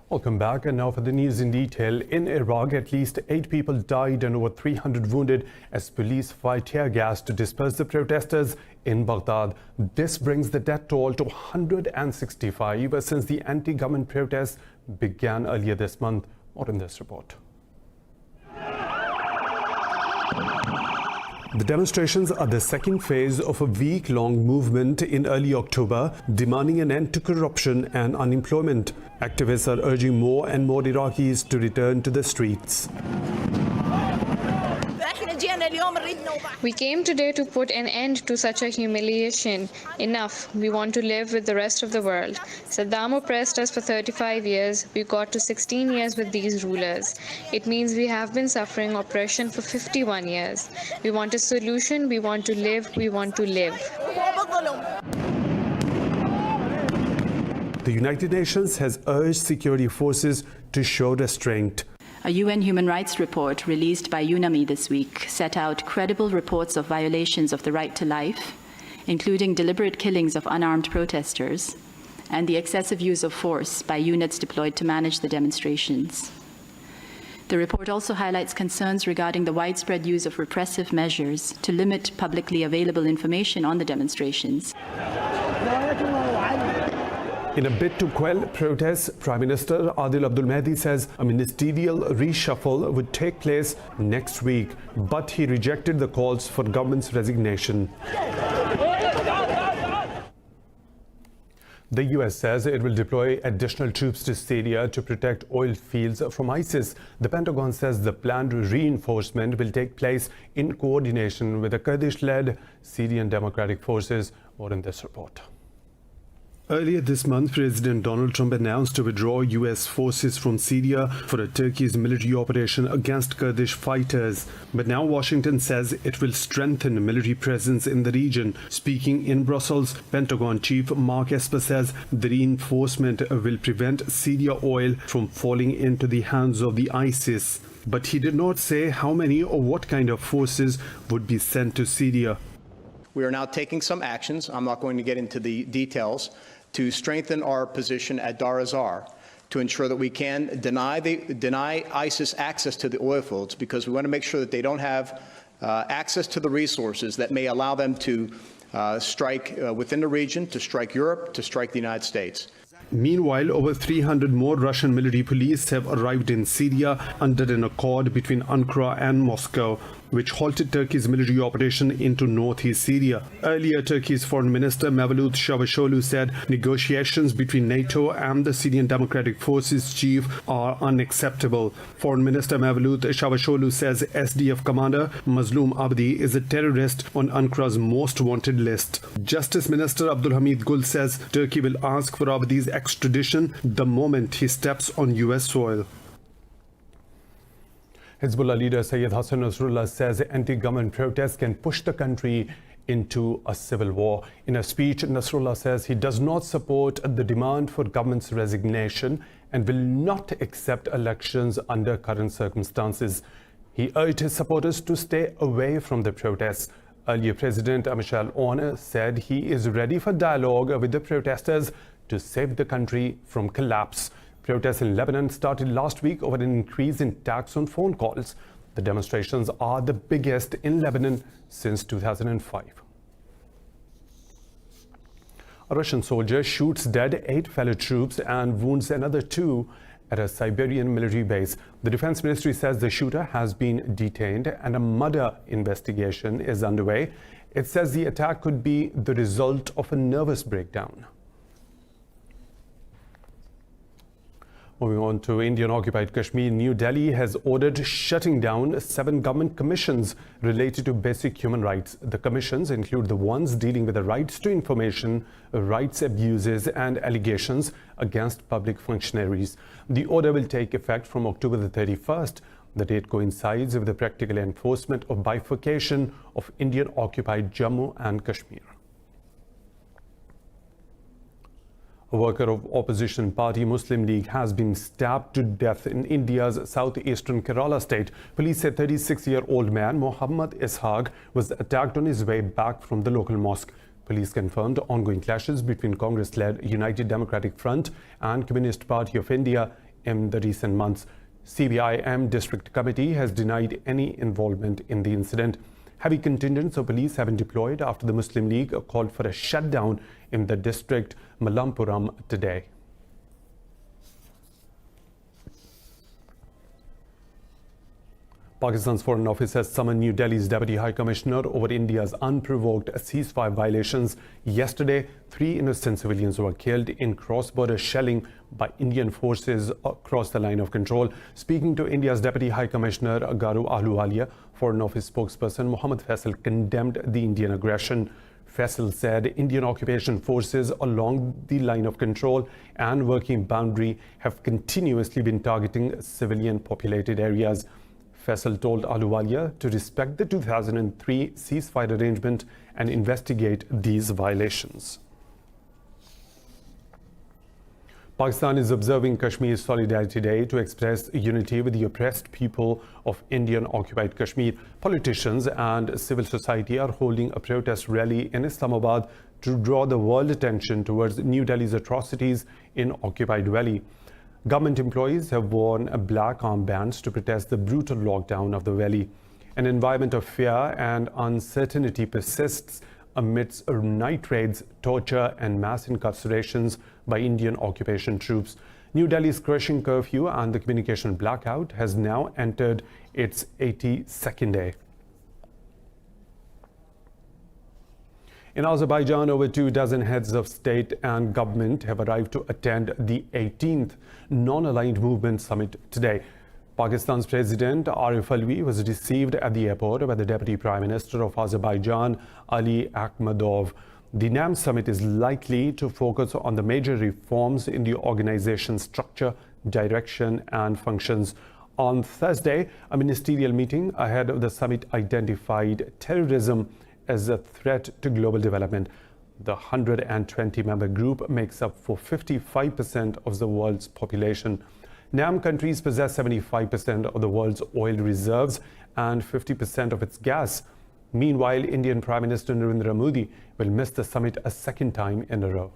Welcome back, and now for the news in detail. In Iraq, at least 8 people died and over 300 wounded as police fired tear gas to disperse the protesters in Baghdad. This brings the death toll to 165 since the anti-government protests began earlier this month. More in this report. The demonstrations are the second phase of a week-long movement in early October, demanding an end to corruption and unemployment. Activists are urging more and more Iraqis to return to the streets. We came today to put an end to such a humiliation. Enough. We want to live with the rest of the world. Saddam oppressed us for 35 years. We got to 16 years with these rulers. It means we have been suffering oppression for 51 years. We want a solution. We want to live. We want to live. The United Nations has urged security forces to show restraint. A UN human rights report released by UNAMI this week set out credible reports of violations of the right to life, including deliberate killings of unarmed protesters and the excessive use of force by units deployed to manage the demonstrations. The report also highlights concerns regarding the widespread use of repressive measures to limit publicly available information on the demonstrations. In a bid to quell protests, Prime Minister Adil Abdul Mahdi says a ministerial reshuffle would take place next week, but he rejected the calls for government's resignation. The US says it will deploy additional troops to Syria to protect oil fields from ISIS. The Pentagon says the planned reinforcement will take place in coordination with the Kurdish-led Syrian Democratic Forces. More in this report. Earlier this month, President Donald Trump announced to withdraw U.S. forces from Syria for a Turkey's military operation against Kurdish fighters. But now Washington says it will strengthen military presence in the region. Speaking in Brussels, Pentagon Chief Mark Esper says the reinforcement will prevent Syria oil from falling into the hands of the ISIS. But he did not say how many or what kind of forces would be sent to Syria. We are now taking some actions, I'm not going to get into the details, to strengthen our position at Dar es-Zar to ensure that we can deny ISIS access to the oil fields, because we want to make sure that they don't have access to the resources that may allow them to strike within the region, to strike Europe, to strike the United States. Meanwhile, over 300 more Russian military police have arrived in Syria under an accord between Ankara and Moscow, which halted Turkey's military operation into northeast Syria. Earlier, Turkey's Foreign Minister Mevlut Çavuşoğlu said negotiations between NATO and the Syrian Democratic Forces chief are unacceptable. Foreign Minister Mevlut Çavuşoğlu says SDF commander Mazlum Abdi is a terrorist on Ankara's most wanted list. Justice Minister Abdulhamid Gul says Turkey will ask for Abdi's extradition the moment he steps on US soil. Hezbollah leader Sayyid Hassan Nasrallah says anti-government protests can push the country into a civil war. In a speech, Nasrallah says he does not support the demand for government's resignation and will not accept elections under current circumstances. He urged his supporters to stay away from the protests. Earlier, President Michel Aoun said he is ready for dialogue with the protesters to save the country from collapse. Protests in Lebanon started last week over an increase in tax on phone calls. The demonstrations are the biggest in Lebanon since 2005. A Russian soldier shoots dead 8 fellow troops and wounds another 2 at a Siberian military base. The Defense Ministry says the shooter has been detained and a murder investigation is underway. It says the attack could be the result of a nervous breakdown. Moving on to Indian-occupied Kashmir, New Delhi has ordered shutting down 7 government commissions related to basic human rights. The commissions include the ones dealing with the rights to information, rights abuses and allegations against public functionaries. The order will take effect from October the 31st. The date coincides with the practical enforcement of bifurcation of Indian-occupied Jammu and Kashmir. A worker of opposition party Muslim League has been stabbed to death in India's southeastern Kerala state. Police say 36-year-old man Muhammad Ishaq was attacked on his way back from the local mosque. Police confirmed ongoing clashes between Congress-led United Democratic Front and Communist Party of India in the recent months. CBIM District Committee has denied any involvement in the incident. Heavy contingents of police have been deployed after the Muslim League called for a shutdown in the district Malampuram today. Pakistan's Foreign Office has summoned New Delhi's Deputy High Commissioner over India's unprovoked ceasefire violations. Yesterday, 3 innocent civilians were killed in cross-border shelling by Indian forces across the line of control. Speaking to India's Deputy High Commissioner Garu Ahluwalia, Foreign Office spokesperson Mohammad Faisal condemned the Indian aggression. Faisal said Indian occupation forces along the line of control and working boundary have continuously been targeting civilian populated areas. Faisal told Ahluwalia to respect the 2003 ceasefire arrangement and investigate these violations. Pakistan is observing Kashmir Solidarity Day to express unity with the oppressed people of Indian-occupied Kashmir. Politicians and civil society are holding a protest rally in Islamabad to draw the world attention towards New Delhi's atrocities in occupied Valley. Government employees have worn black armbands to protest the brutal lockdown of the valley. An environment of fear and uncertainty persists amidst night raids, torture and mass incarcerations by Indian occupation troops. New Delhi's crushing curfew and the communication blackout has now entered its 82nd day. In Azerbaijan, over 24 heads of state and government have arrived to attend the 18th Non-Aligned Movement Summit today. Pakistan's President Arif Alvi was received at the airport by the Deputy Prime Minister of Azerbaijan, Ali Akhmadov. The NAM summit is likely to focus on the major reforms in the organization's structure, direction and functions. On Thursday, a ministerial meeting ahead of the summit identified terrorism as a threat to global development. The 120-member group makes up for 55% of the world's population. NAM countries possess 75% of the world's oil reserves and 50% of its gas. Meanwhile, Indian Prime Minister Narendra Modi will miss the summit a second time in a row.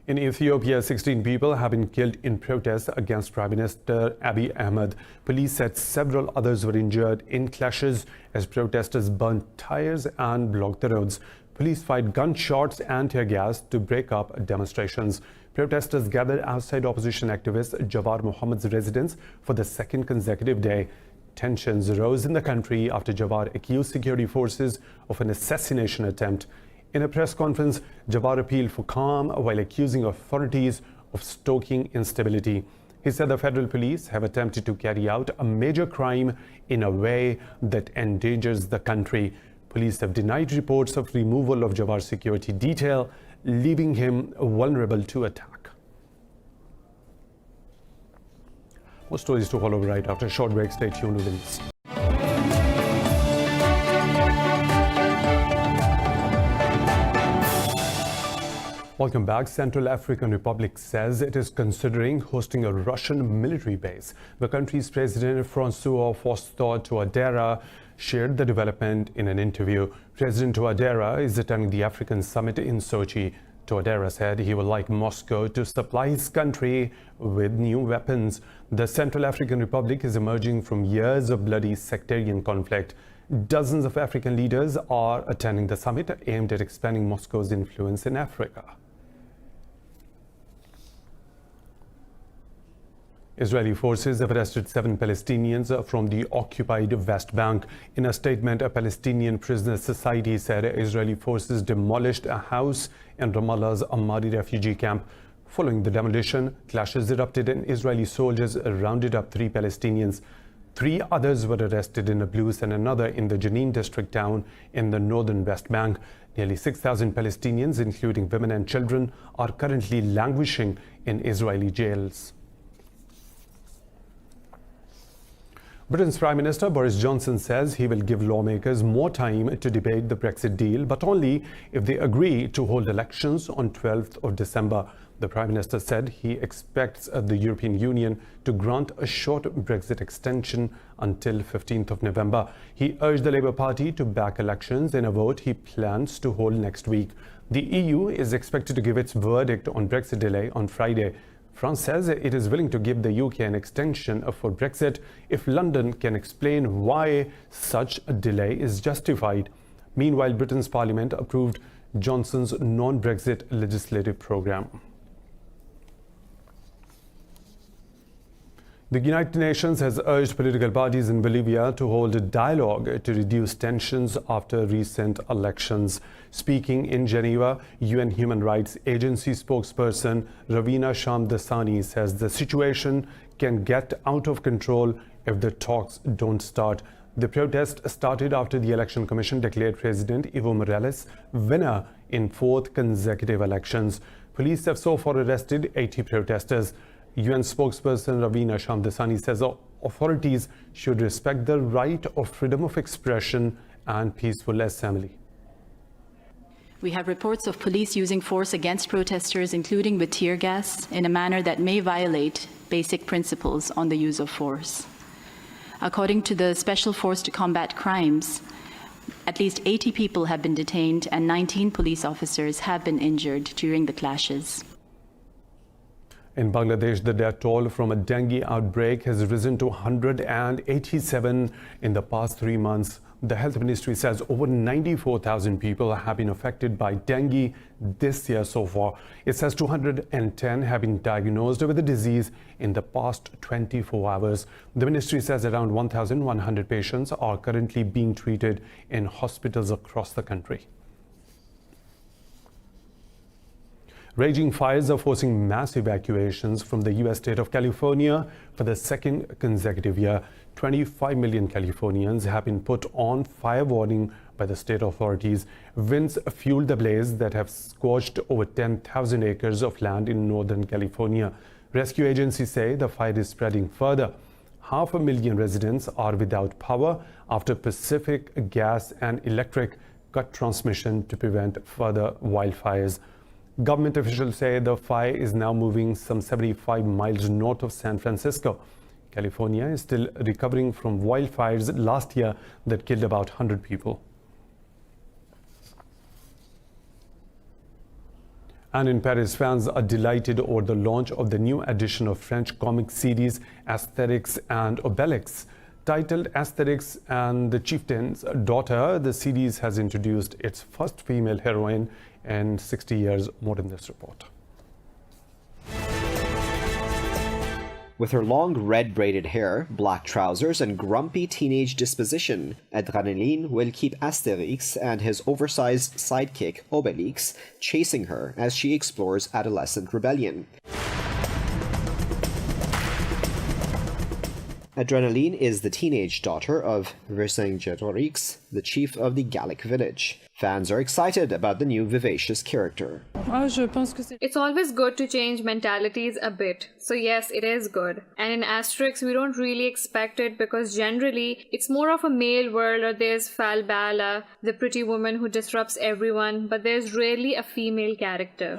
In Ethiopia, 16 people have been killed in protests against Prime Minister Abiy Ahmed. Police said several others were injured in clashes as protesters burnt tires and blocked the roads. Police fired gunshots and tear gas to break up demonstrations. Protesters gathered outside opposition activist Jawar Mohammad's residence for the second consecutive day. Tensions rose in the country after Jawar accused security forces of an assassination attempt. In a press conference, Jawar appealed for calm while accusing authorities of stoking instability. He said the federal police have attempted to carry out a major crime in a way that endangers the country. Police have denied reports of removal of Jawar's security detail, leaving him vulnerable to attack. More stories to follow right after a short break. Stay tuned with us. Welcome back. Central African Republic says it is considering hosting a Russian military base. The country's president, Francois Faustin Touadéra, shared the development in an interview. President Touadéra is attending the African summit in Sochi. Touadéra said he would like Moscow to supply his country with new weapons. The Central African Republic is emerging from years of bloody sectarian conflict. Dozens of African leaders are attending the summit aimed at expanding Moscow's influence in Africa. Israeli forces have arrested 7 Palestinians from the occupied West Bank. In a statement, a Palestinian Prisoners Society said Israeli forces demolished a house in Ramallah's Amari refugee camp. Following the demolition, clashes erupted and Israeli soldiers rounded up 3 Palestinians. 3 others were arrested in Nablus and another in the Jenin district town in the northern West Bank. Nearly 6,000 Palestinians, including women and children, are currently languishing in Israeli jails. Britain's Prime Minister Boris Johnson says he will give lawmakers more time to debate the Brexit deal, but only if they agree to hold elections on 12th of December. The Prime Minister said he expects the European Union to grant a short Brexit extension until 15th of November. He urged the Labour Party to back elections in a vote he plans to hold next week. The EU is expected to give its verdict on Brexit delay on Friday. France says it is willing to give the UK an extension for Brexit if London can explain why such a delay is justified. Meanwhile, Britain's Parliament approved Johnson's non-Brexit legislative programme. The United Nations has urged political parties in Bolivia to hold a dialogue to reduce tensions after recent elections. Speaking in Geneva, UN Human Rights Agency spokesperson Ravina Shamdasani says the situation can get out of control if the talks don't start. The protest started after the Election Commission declared President Evo Morales winner in 4th consecutive elections. Police have so far arrested 80 protesters. UN spokesperson Ravina Shamdasani says authorities should respect the right of freedom of expression and peaceful assembly. We have reports of police using force against protesters, including with tear gas, in a manner that may violate basic principles on the use of force. According to the Special Force to Combat Crimes, at least 80 people have been detained and 19 police officers have been injured during the clashes. In Bangladesh, the death toll from a dengue outbreak has risen to 187 in the past 3 months. The Health Ministry says over 94,000 people have been affected by dengue this year so far. It says 210 have been diagnosed with the disease in the past 24 hours. The ministry says around 1,100 patients are currently being treated in hospitals across the country. Raging fires are forcing mass evacuations from the U.S. state of California for the second consecutive year. 25 million Californians have been put on fire warning by the state authorities. Winds fueled the blaze that have scorched over 10,000 acres of land in Northern California. Rescue agencies say the fire is spreading further. 500,000 residents are without power after Pacific Gas and Electric cut transmission to prevent further wildfires. Government officials say the fire is now moving some 75 miles north of San Francisco. California is still recovering from wildfires last year that killed about 100 people. And in Paris, fans are delighted over the launch of the new edition of French comic series Asterix and Obelix. Titled Asterix and the Chieftain's Daughter, the series has introduced its first female heroine in 60 years. More in this report. With her long red braided hair, black trousers, and grumpy teenage disposition, Adrenaline will keep Asterix and his oversized sidekick Obelix chasing her as she explores adolescent rebellion. Adrenaline is the teenage daughter of Vercingetorix, the chief of the Gallic village. Fans are excited about the new vivacious character. It's always good to change mentalities a bit. So yes, it is good. And in Asterix, we don't really expect it because generally it's more of a male world, or there's Falbala, the pretty woman who disrupts everyone, but there's rarely a female character.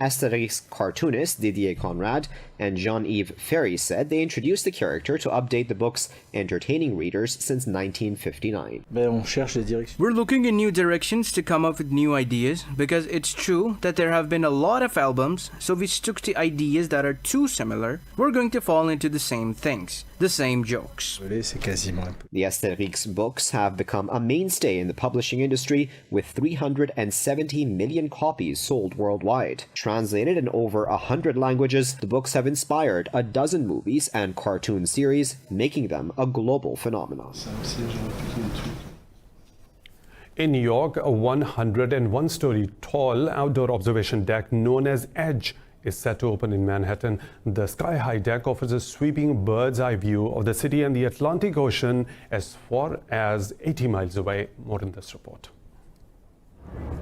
Asterix cartoonist Didier Conrad and Jean-Yves Ferry said they introduced the character to update the book's entertaining readers since 1959. We're looking in new directions to come up with new ideas, because it's true that there have been a lot of albums, so we stuck to ideas that are too similar. We're going to fall into the same things, the same jokes. The Asterix books have become a mainstay in the publishing industry, with 370 million copies sold worldwide. Translated in over 100 languages, the books have inspired a dozen movies and cartoon series, making them a global phenomenon. In New York, a 101-story tall outdoor observation deck known as Edge is set to open in Manhattan. The sky-high deck offers a sweeping bird's-eye view of the city and the Atlantic Ocean as far as 80 miles away. More in this report.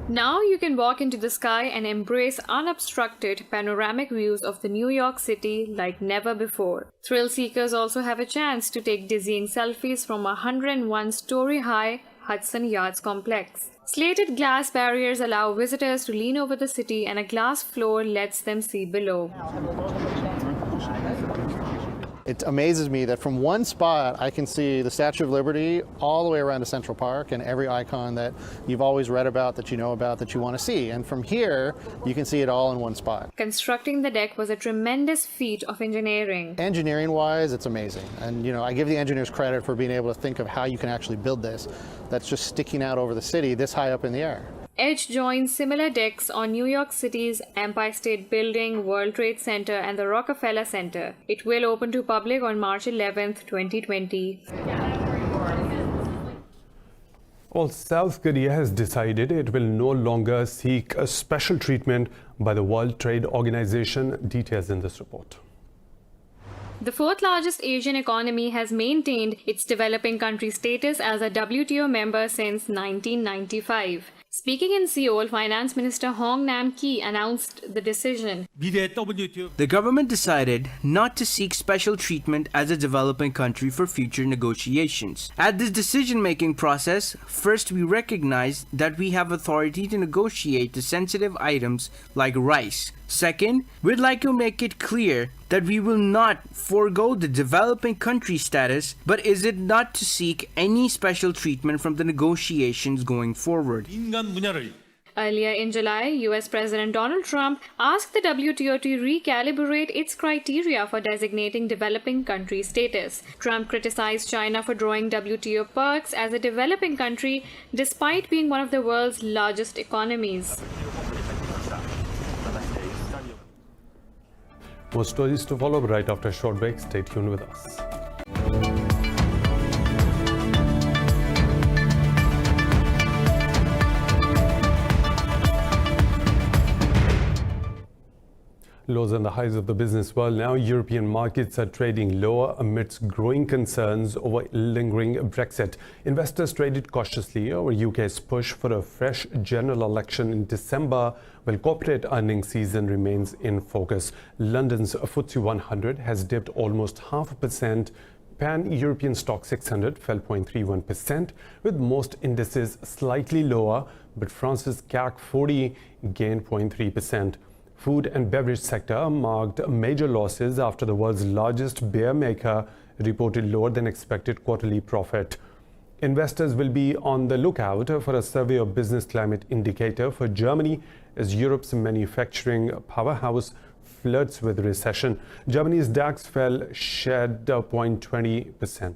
Now you can walk into the sky and embrace unobstructed panoramic views of the New York City like never before. Thrill seekers also have a chance to take dizzying selfies from a 101-story-high Hudson Yards complex. Slated glass barriers allow visitors to lean over the city, and a glass floor lets them see below. It amazes me that from one spot I can see the Statue of Liberty all the way around to Central Park and every icon that you've always read about, that you know about, that you want to see. And from here, you can see it all in one spot. Constructing the deck was a tremendous feat of engineering. Engineering-wise, it's amazing. And, I give the engineers credit for being able to think of how you can actually build this that's just sticking out over the city this high up in the air. Edge joins similar decks on New York City's Empire State Building, World Trade Center, and the Rockefeller Center. It will open to public on March 11, 2020. Well, South Korea has decided it will no longer seek a special treatment by the World Trade Organization. Details in this report. The fourth largest Asian economy has maintained its developing country status as a WTO member since 1995. Speaking in Seoul, Finance Minister Hong Nam-ki announced the decision. The government decided not to seek special treatment as a developing country for future negotiations. At this decision-making process, first we recognize that we have authority to negotiate the sensitive items like rice. Second, we'd like to make it clear that we will not forego the developing country status, but is it not to seek any special treatment from the negotiations going forward. Earlier in July, US President Donald Trump asked the WTO to recalibrate its criteria for designating developing country status. Trump criticized China for drawing WTO perks as a developing country despite being one of the world's largest economies. More stories to follow right after a short break. Stay tuned with us. Lows and the highs of the business world now. European markets are trading lower amidst growing concerns over lingering Brexit. Investors traded cautiously over UK's push for a fresh general election in December, while corporate earnings season remains in focus. London's FTSE 100 has dipped almost 0.5%. Pan-European Stock 600 fell 0.31%, with most indices slightly lower, but France's CAC 40 gained 0.3%. Food and beverage sector marked major losses after the world's largest beer maker reported lower than expected quarterly profit. Investors will be on the lookout for a survey of business climate indicator for Germany as Europe's manufacturing powerhouse flirts with recession. Germany's DAX fell shed 0.20%.